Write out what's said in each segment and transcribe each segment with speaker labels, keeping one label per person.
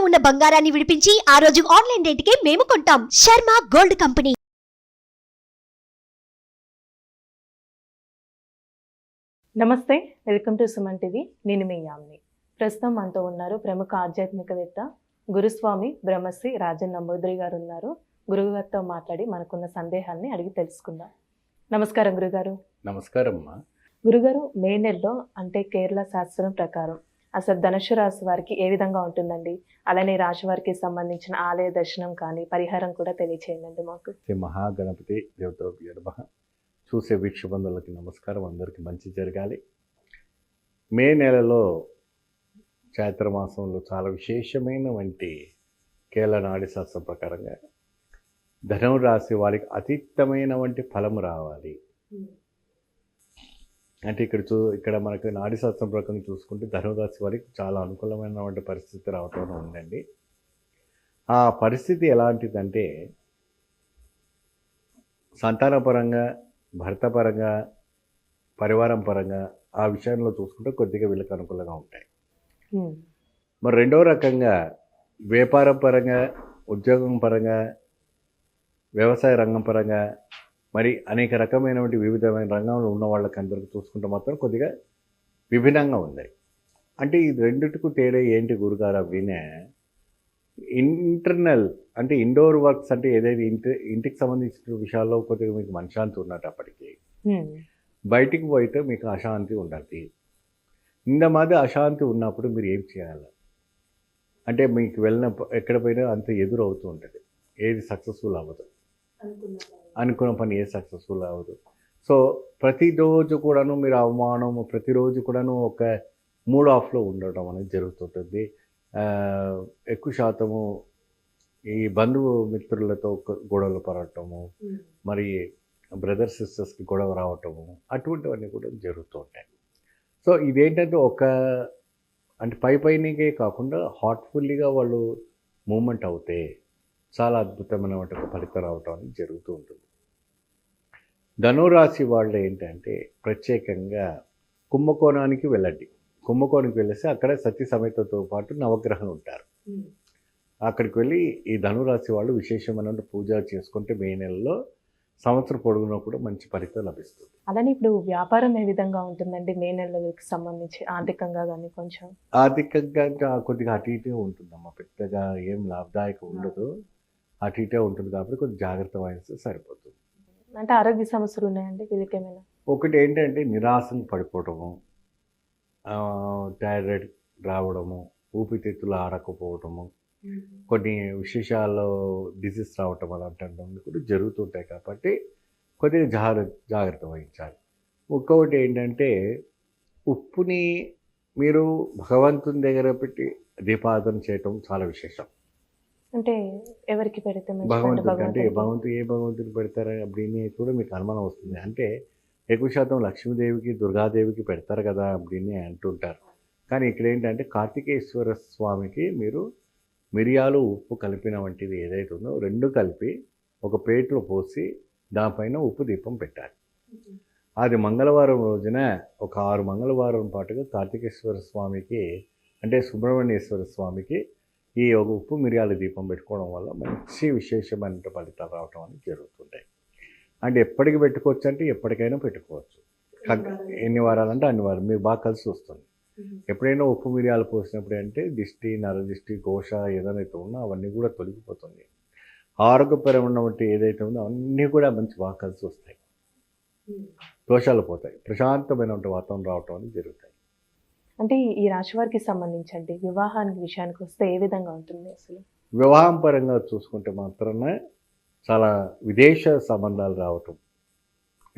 Speaker 1: ఉన్న బంగారాన్ని విడిపించి ఆ రోజు ఆన్లైన్ రేటుకే మేము కొంటాం. Sharma gold company.
Speaker 2: నమస్తే, వెల్కమ్ టు సుమన్ టీవీ. నేను మీ యామిని. ప్రస్తుతం మనతో ఉన్నారు ప్రముఖ ఆధ్యాత్మికవేత్త గురుస్వామి బ్రహ్మశ్రీ రాజన్ నంబూద్రి గారు ఉన్నారు. గురువుగారితో మాట్లాడి మనకున్న సందేహాన్ని అడిగి తెలుసుకుందాం. నమస్కారం గురుగారు.
Speaker 3: నమస్కారం అమ్మా.
Speaker 2: గురుగారు, మే నెలలో అంటే కేరళ శాస్త్రం ప్రకారం అసలు ధనుసు రాశి వారికి ఏ విధంగా ఉంటుందండి? అలానే రాశి వారికి సంబంధించిన ఆలయ దర్శనం కానీ పరిహారం కూడా తెలియచేయండి మాకు.
Speaker 3: శ్రీ మహాగణపతి దేవతాభ్యో నమః. చూసే వీక్షబంధువులకి నమస్కారం. అందరికీ మంచి జరగాలి. మే నెలలో చైత్రమాసంలో చాలా విశేషమైనటువంటి కేరళ నాడి శాస్త్రం ప్రకారంగా ధనుసు రాశి వారికి అతీతమైనటువంటి ఫలం రావాలి. అంటే ఇక్కడ మనకు నాడి శాస్త్రం ప్రకారం చూసుకుంటే ధనుసు రాశి వారికి చాలా అనుకూలమైనటువంటి పరిస్థితి రావటం ఉందండి. ఆ పరిస్థితి ఎలాంటిదంటే సంతానపరంగా, భర్తపరంగా, పరివారం పరంగా ఆ విషయంలో చూసుకుంటే కొద్దిగా వీళ్ళకి అనుకూలంగా ఉంటాయి. మరి రెండో రకంగా వ్యాపారం పరంగా, ఉద్యోగం పరంగా, వ్యవసాయ రంగం పరంగా, మరి అనేక రకమైనటువంటి వివిధమైన రంగంలో ఉన్న వాళ్ళకి అందరికీ చూసుకుంటే మాత్రం కొద్దిగా విభిన్నంగా ఉంది. అంటే ఈ రెండిటికి తేడా ఏంటి గురుగారు అవినే? ఇంటర్నల్ అంటే ఇండోర్ వర్క్స్ అంటే ఏదైతే ఇంటికి సంబంధించిన విషయాల్లో కొద్దిగా మీకు మనశ్శాంతి ఉన్నప్పటికీ బయటికి పోయితే మీకు అశాంతి ఉండదు. ఇంత మాది అశాంతి ఉన్నప్పుడు మీరు ఏం చేయాలి అంటే మీకు వెళ్ళిన ఎక్కడ పోయినా అంత ఎదురు అవుతూ ఉంటుంది. ఏది సక్సెస్ఫుల్ అవ్వదు, అనుకున్న పని ఏది సక్సెస్ఫుల్ అవ్వదు. సో ప్రతిరోజు కూడాను మీరు అవమానం, ప్రతిరోజు కూడాను ఒక మూడ్ ఆఫ్లో ఉండటం అనేది జరుగుతుంటుంది. ఎక్కువ శాతము ఈ బంధువు మిత్రులతో గొడవలు పడటము, మరి బ్రదర్ సిస్టర్స్కి గొడవ రావటము, అటువంటివన్నీ కూడా జరుగుతూ ఉంటాయి. సో ఇదేంటంటే అంటే పైకే కాకుండా హార్ట్ఫుల్లీగా వాళ్ళు మూమెంట్ అవుతే చాలా అద్భుతమైనటువంటి ఒక ఫలితం రావటం అనేది జరుగుతూ ఉంటుంది. ధనురాశి వాళ్ళు ఏంటంటే ప్రత్యేకంగా కుంభకోణానికి వెళ్ళండి. కుంభకోణానికి వెళ్ళేసి అక్కడ సతీ సమేతతో పాటు నవగ్రహాలు ఉంటారు. అక్కడికి వెళ్ళి ఈ ధనురాశి వాళ్ళు విశేషమైన పూజ చేసుకుంటే మే నెలలో సంవత్సరం పొడుగునా కూడా మంచి ఫలితం లభిస్తుంది.
Speaker 2: అలానే ఇప్పుడు వ్యాపారం ఏ విధంగా ఉంటుందండి మే నెలలకు సంబంధించి? ఆర్థికంగా కానీ కొంచెం
Speaker 3: ఆర్థికంగా కొద్దిగా అటు ఇటే ఉంటుందమ్మా. పెద్దగా ఏం లాభదాయకం ఉండదు, అటు ఇటే ఉంటుంది. కాబట్టి కొద్దిగా జాగ్రత్త వహిస్తే సరిపోతుంది.
Speaker 2: అంటే ఆరోగ్య సమస్యలు ఉన్నాయండి వీళ్ళకి ఏమైనా?
Speaker 3: ఒకటి ఏంటంటే నిరాశను పడిపోవటము, థైరాయిడ్ రావడము, ఊపిరితిత్తులు ఆడకపోవటము, కొన్ని విశేషాల్లో డిసీజ్ రావటం అలాంటివన్నీ కూడా జరుగుతుంటాయి. కాబట్టి కొద్దిగా జాగ్రత్త వహించాలి. ఇంకొకటి ఏంటంటే ఉప్పుని మీరు భగవంతుని దగ్గర పెట్టి దీపారాధన చేయటం చాలా విశేషం.
Speaker 2: అంటే ఎవరికి పెడితే
Speaker 3: భగవంతుడికి అంటే భగవంతుని పెడతారు அப்படின்னு కూడా మీకు అనుమానం వస్తుంది. అంటే ఎక్కువ శాతం లక్ష్మీదేవికి, దుర్గాదేవికి పెడతారు కదా அப்படின்னு అంటుంటారు. కానీ ఇక్కడ ఏంటంటే కార్తికేశ్వర స్వామికి మీరు మిరియాలు, ఉప్పు కలిపిన వంటిది ఏదైతే ఉందో రెండు కలిపి ఒక ప్లేట్లో పోసి దానిపైన ఉప్పు దీపం పెట్టాలి. అది మంగళవారం రోజున ఒక 6 మంగళవారం పాటుగా కార్తికేశ్వర స్వామికి అంటే సుబ్రహ్మణ్యేశ్వర స్వామికి ఈ ఒక ఉప్పు మిరియాల దీపం పెట్టుకోవడం వల్ల మంచి విశేషమైన ఫలితాలు రావటం అనేది జరుగుతుంటాయి. అంటే ఎప్పటికి పెట్టుకోవచ్చు అంటే ఎప్పటికైనా పెట్టుకోవచ్చు. ఎన్ని వారాలంటే అన్ని వారాలు మీకు బాగా కలిసి వస్తుంది. ఎప్పుడైనా ఉప్పు మిరియాలు పోసినప్పుడు అంటే దిష్టి, నరదిష్టి, దోష ఏదైతే ఉన్నా అవన్నీ కూడా తొలగిపోతుంది. ఆరోగ్యపరమైనటువంటి ఏదైతే ఉందో అవన్నీ కూడా మంచి బాగా కలిసి వస్తాయి. దోషాలు పోతాయి, ప్రశాంతమైనటువంటి వాతావరణం రావటం అనేది జరుగుతాయి.
Speaker 2: అంటే ఈ రాశి వారికి సంబంధించండి వివాహానికి విషయానికి వస్తే ఏ విధంగా ఉంటుంది అసలు?
Speaker 3: వివాహం పరంగా చూసుకుంటే మాత్రమే చాలా విదేశ సంబంధాలు రావటం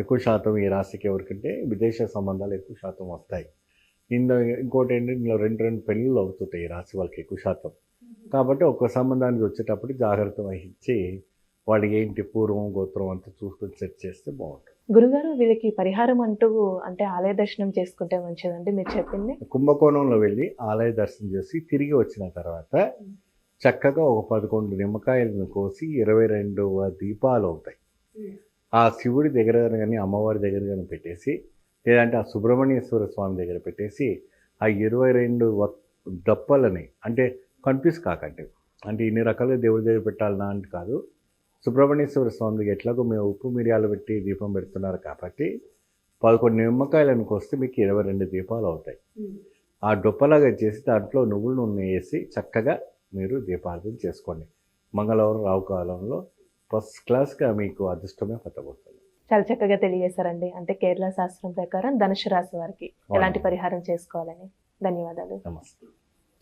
Speaker 3: ఎక్కువ శాతం ఈ రాశికి. ఎవరికంటే విదేశ సంబంధాలు ఎక్కువ శాతం వస్తాయి. ఇంకోటి ఏంటంటే ఇందులో రెండు పెళ్ళిళ్ళు అవుతుంటాయి ఈ రాశి వాళ్ళకి ఎక్కువ శాతం. కాబట్టి ఒక సంబంధానికి వచ్చేటప్పుడు జాగ్రత్త వహించి వాళ్ళకి ఏంటి పూర్వం గోత్రం అంతా చూసుకొని సెట్ చేస్తే బాగుంటుంది.
Speaker 2: గురుగారు, వీళ్ళకి పరిహారం అంటూ అంటే ఆలయ దర్శనం చేసుకుంటే మంచిదండి మీరు చెప్పింది?
Speaker 3: కుంభకోణంలో వెళ్ళి ఆలయ దర్శనం చేసి తిరిగి వచ్చిన తర్వాత చక్కగా ఒక 11 నిమ్మకాయలను కోసి 22 దీపాలు అవుతాయి. ఆ శివుడి దగ్గర కానీ అమ్మవారి దగ్గర కానీ పెట్టేసి, లేదంటే ఆ సుబ్రహ్మణ్యేశ్వర స్వామి దగ్గర పెట్టేసి ఆ 22 దప్పలని అంటే కన్ఫ్యూజ్ కాకండి. అంటే ఇన్ని రకాలుగా దేవుడి దగ్గర పెట్టాలన్నా అంటే కాదు. సుబ్రహ్మణ్యేశ్వర స్వామికి ఎట్లాగో మేము ఉప్పు మిరియాలు పెట్టి దీపం పెడుతున్నారు కాబట్టి 11 నిమ్మకాయలను కోస్తే మీకు 22 దీపాలు అవుతాయి. ఆ డొప్పలాగా చేసి దాంట్లో నువ్వుల నూనె వేసి చక్కగా మీరు దీపారాధన చేసుకోండి. మంగళవారం రావుకాలంలో ఫస్ట్ క్లాస్గా మీకు అదృష్టమే పట్టబోతుంది.
Speaker 2: చాలా చక్కగా తెలియజేశారండి. అంటే కేరళ శాస్త్రం ప్రకారం ధనుసు రాశి వారికి ఎలాంటి పరిహారం చేసుకోవాలని. ధన్యవాదాలు.
Speaker 3: నమస్తే.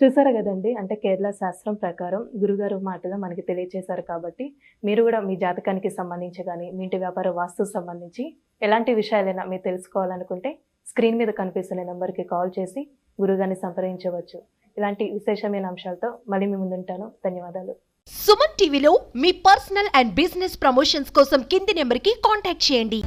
Speaker 2: చూసారు కదండి, అంటే కేరళ శాస్త్రం ప్రకారం గురుగారు మాటగా మనకి తెలియజేశారు కాబట్టి మీరు కూడా మీ జాతకానికి సంబంధించి కానీ మీ ఇంటి వ్యాపార వాస్తుకు సంబంధించి ఎలాంటి విషయాలైనా మీరు తెలుసుకోవాలనుకుంటే స్క్రీన్ మీద కనిపిస్తున్న నెంబర్కి కాల్ చేసి గురుగారిని సంప్రదించవచ్చు. ఇలాంటి విశేషమైన అంశాలతో మళ్ళీ మీ ముందుంటాను. ధన్యవాదాలు.
Speaker 1: సుమన్ టీవీలో మీ పర్సనల్ అండ్ బిజినెస్ ప్రమోషన్స్ కోసం కింది నెంబర్కి కాంటాక్ట్ చేయండి.